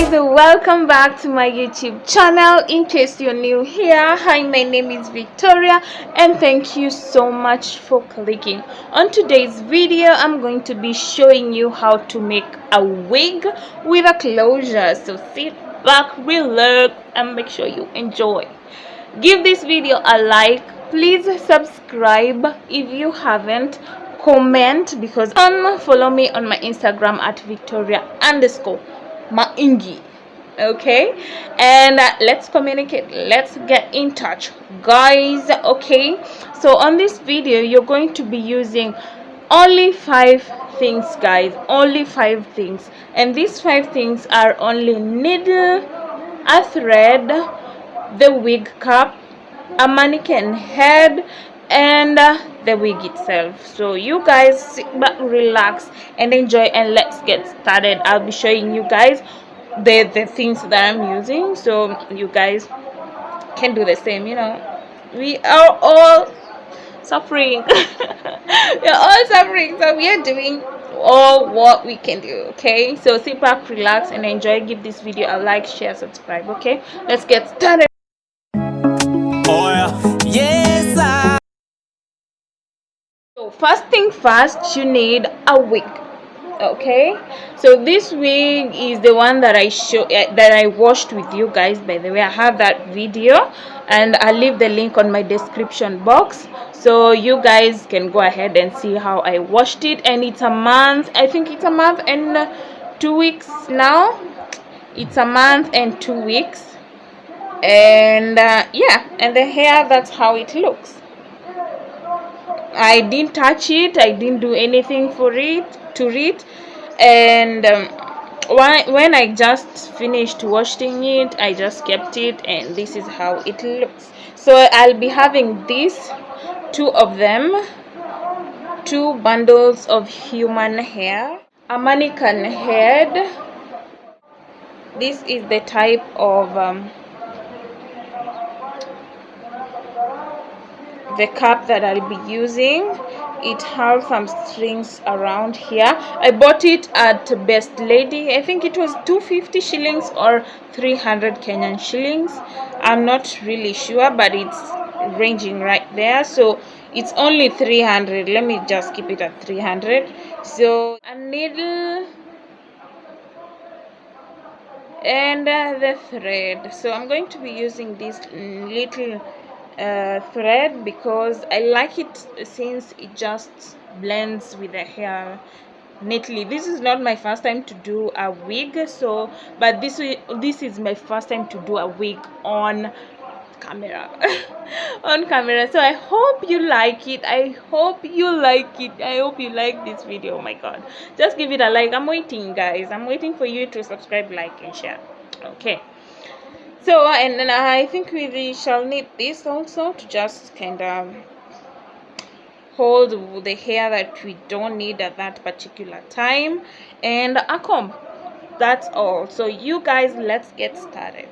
guys, welcome back to my YouTube channel. In case you're new here, hi, my name is Victoria and thank you so much for clicking on today's video. I'm going to be showing you how to make a wig with a closure, so sit back, relax, and make sure you enjoy. Give this video a like, please subscribe if you haven't, comment, because follow me on my Instagram at Victoria_Maingi. Okay, and let's communicate, let's get in touch, guys. Okay, so on this video you're going to be using only 5 things, guys, only 5 things, and these 5 things are only needle, a thread, the wig cap, a mannequin head, and the wig itself. So you guys sit back, relax, and enjoy, and let's get started. I'll be showing you guys the things that I'm using, so you guys can do the same. You know, we are all suffering. We're all suffering, so we are doing all what we can do. Okay, so sit back, relax, and enjoy. Give this video a like, share, subscribe. Okay, let's get started. So first thing first, you need a wig. Okay, so this wig is the one that I washed with you guys. By the way, I have that video and I'll leave the link on my description box, so you guys can go ahead and see how I washed it. And it's a month, I think it's a month and 2 weeks now. It's a month and 2 weeks, and yeah, and the hair, that's how it looks. I didn't touch it, I didn't do anything to it, and when I just finished washing it, I just kept it, and this is how it looks. So I'll be having these 2 of them, 2 bundles of human hair, a mannequin head. This is the type of the cap that I'll be using. It has some strings around here. I bought it at Best Lady. I think it was 250 shillings or 300 Kenyan shillings. I'm not really sure, but it's ranging right there. So it's only 300. Let me just keep it at 300. So a needle and the thread. So I'm going to be using this little thread because I like it, since it just blends with the hair neatly. This is not my first time to do a wig, so but this is my first time to do a wig on camera. On camera. So I hope you like it. I hope you like this video. Oh my god, just give it a like. I'm waiting, guys. I'm waiting for you to subscribe, like, and share. Okay, so and then I think we shall need this also to just kind of hold the hair that we don't need at that particular time, and a comb. That's all. So you guys, let's get started.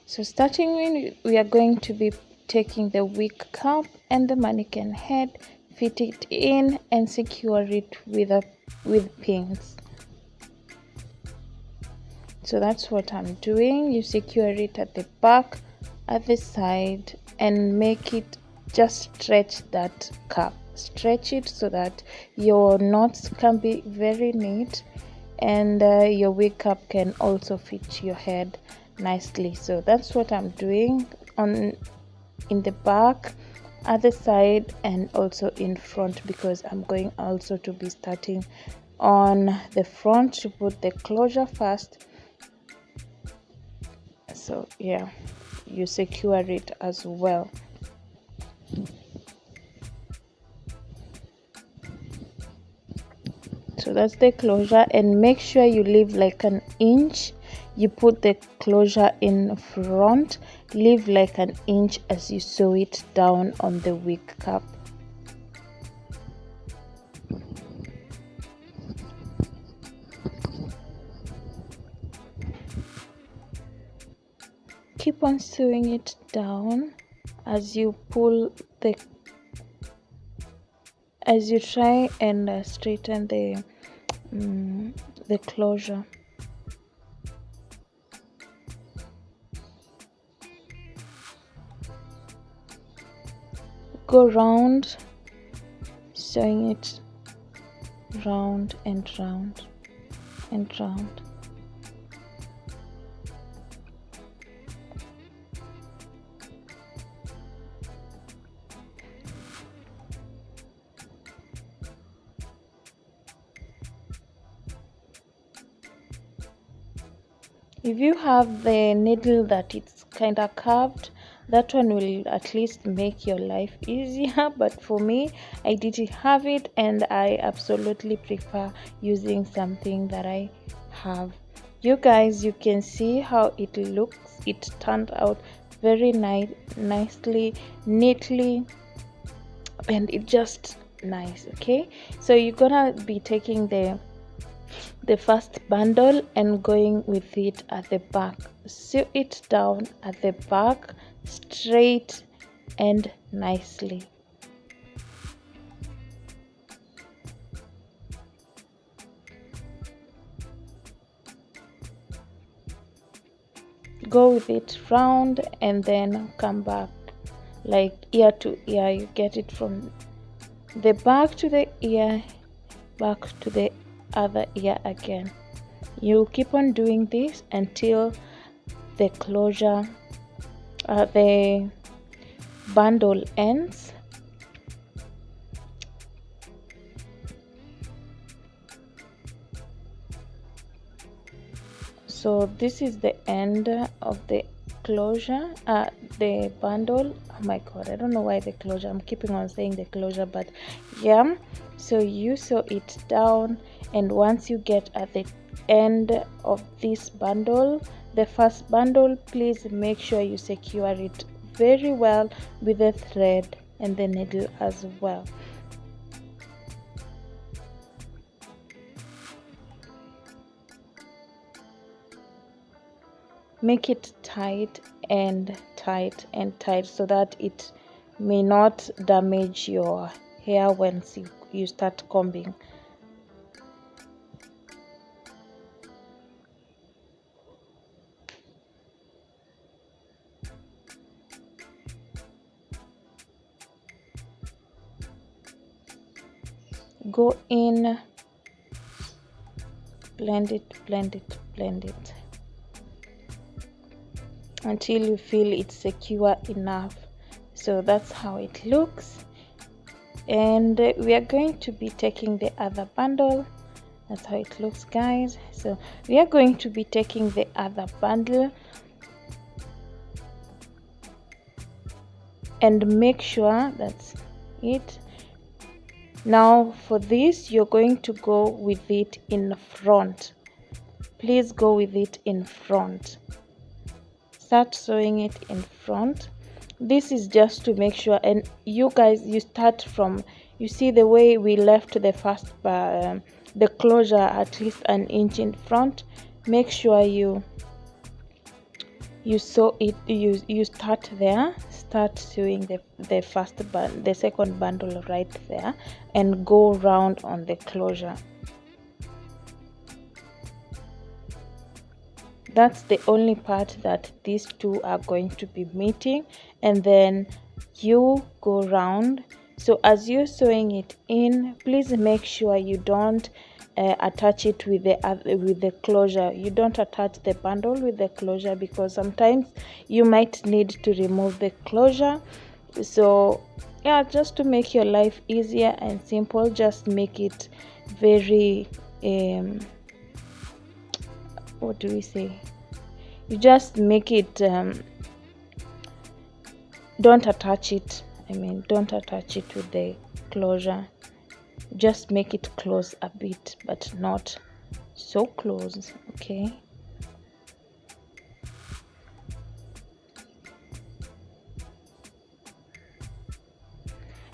So starting with, we are going to be taking the wig cap and the mannequin head, fit it in and secure it with pins. So that's what I'm doing. You secure it at the back, at the side, and make it, just stretch that cap. Stretch it so that your knots can be very neat, and your wig cap can also fit your head nicely. So that's what I'm doing in the back, at the side, and also in front, because I'm going also to be starting on the front to put the closure first. So yeah, you secure it as well. So that's the closure, and make sure you leave like an inch. You put the closure in front, leave like an inch as you sew it down on the wig cap. Keep on sewing it down as you pull as you try and straighten the closure. go round, sewing it round and round and round. If you have the needle that it's kind of curved, that one will at least make your life easier. But for me, I didn't have it, and I absolutely prefer using something that I have. You guys, you can see how it looks. It turned out very nicely, neatly, and it just nice. Okay, so you're gonna be taking the first bundle and going with it at the back. Sew it down at the back straight and nicely. Go with it round and then come back like ear to ear. You get it from the back to the ear, back to the other ear again. You keep on doing this until the closure, the bundle ends. So this is the end of the closure, the bundle. Oh my god, I don't know why the closure, I'm keeping on saying the closure, but yeah. So you sew it down, and once you get at the end of this bundle, the first bundle, please make sure you secure it very well with the thread and the needle as well. Make it tight and tight and tight so that it may not damage your hair once you start combing. Go in, blend it, blend it, blend it until you feel it's secure enough. So that's how it looks, and we are going to be taking the other bundle. That's how it looks, guys. So we are going to be taking the other bundle, and make sure that's it. Now for this, you're going to go with it in front. Please go with it in front. Start sewing it in front. This is just to make sure, and you guys, you start from, you see the way we left the first the closure at least an inch in front. Make sure you sew it, you start there, start sewing the the second bundle right there, and go round on the closure. That's the only part that these two are going to be meeting, and then you go round. So as you're sewing it in, please make sure you don't attach it with the closure. You don't attach the bundle with the closure, because sometimes you might need to remove the closure. So yeah, just to make your life easier and simple, just make it very what do we say, you just make it don't attach it, don't attach it with the closure. Just make it close a bit, but not so close. Okay,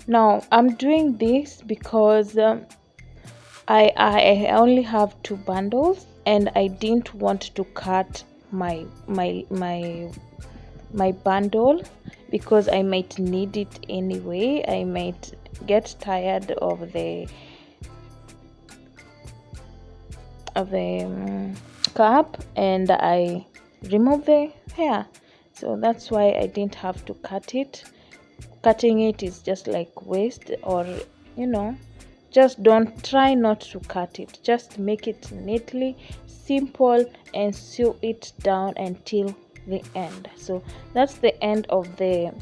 now I'm doing this because I only have two bundles, and I didn't want to cut my bundle, because I might need it anyway. I might get tired of the cap, and I remove the hair. So that's why I didn't have to cut it. cutting it is just like waste, or you know, just don't try not to cut it. Just make it neatly, simple, and sew it down until the end. So that's the end of the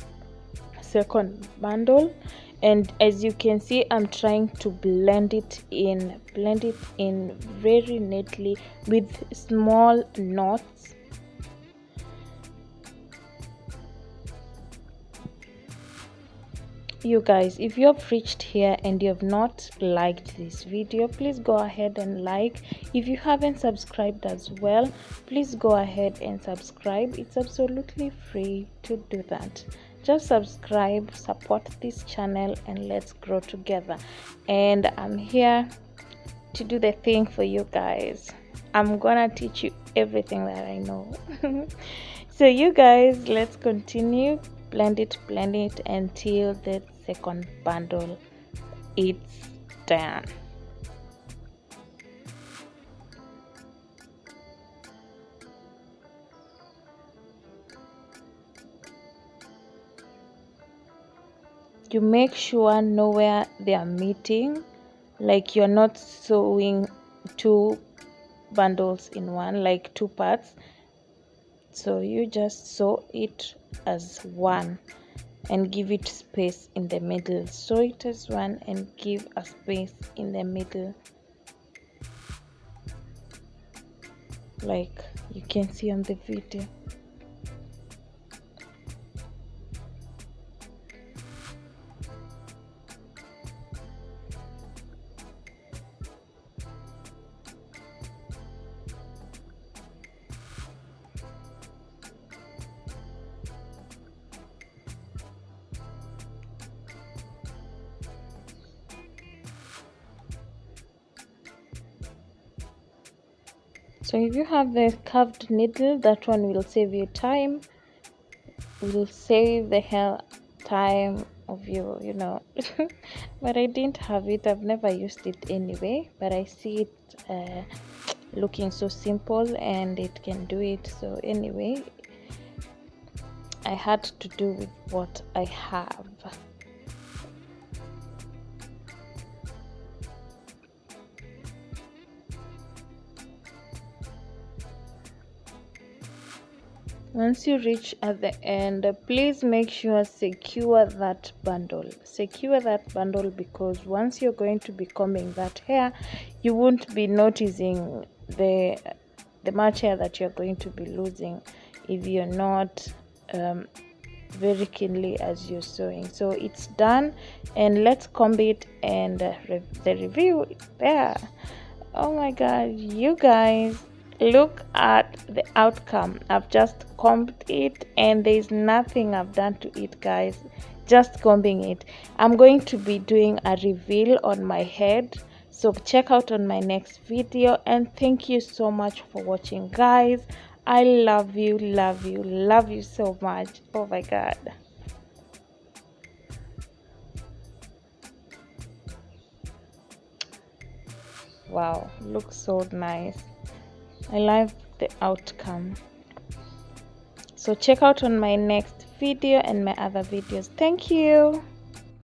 second bundle, and as you can see, I'm trying to blend it in very neatly with small knots. You guys, if you have reached here and you have not liked this video, please go ahead and like. If you haven't subscribed as well, please go ahead and subscribe. It's absolutely free to do that. Just subscribe, support this channel, and let's grow together. And I'm here to do the thing for you guys. I'm gonna teach you everything that I know. So you guys, let's continue. Blend it until the second bundle is done. You make sure nowhere they are meeting, like you're not sewing two bundles in one, like two parts. So you just sew it as one and give it space in the middle. Sew it as one and give a space in the middle, like you can see on the video. So if you have the curved needle, that one will save you time, will save the hell time of you know. But I didn't have it, I've never used it anyway, but I see it looking so simple and it can do it. So anyway, I had to do with what I have. Once you reach at the end, please make sure secure that bundle, because once you're going to be combing that hair, you won't be noticing the much hair that you're going to be losing if you're not very keenly as you're sewing. So it's done, and let's comb it, and the review is there. Oh my god, you guys, look at the outcome. I've just combed it and there's nothing I've done to it, guys. Just combing it. I'm going to be doing a reveal on my head, so check out on my next video, and thank you so much for watching, guys. I love you so much. Oh my god. Wow, looks so nice. I love the outcome. So check out on my next video and my other videos. Thank you.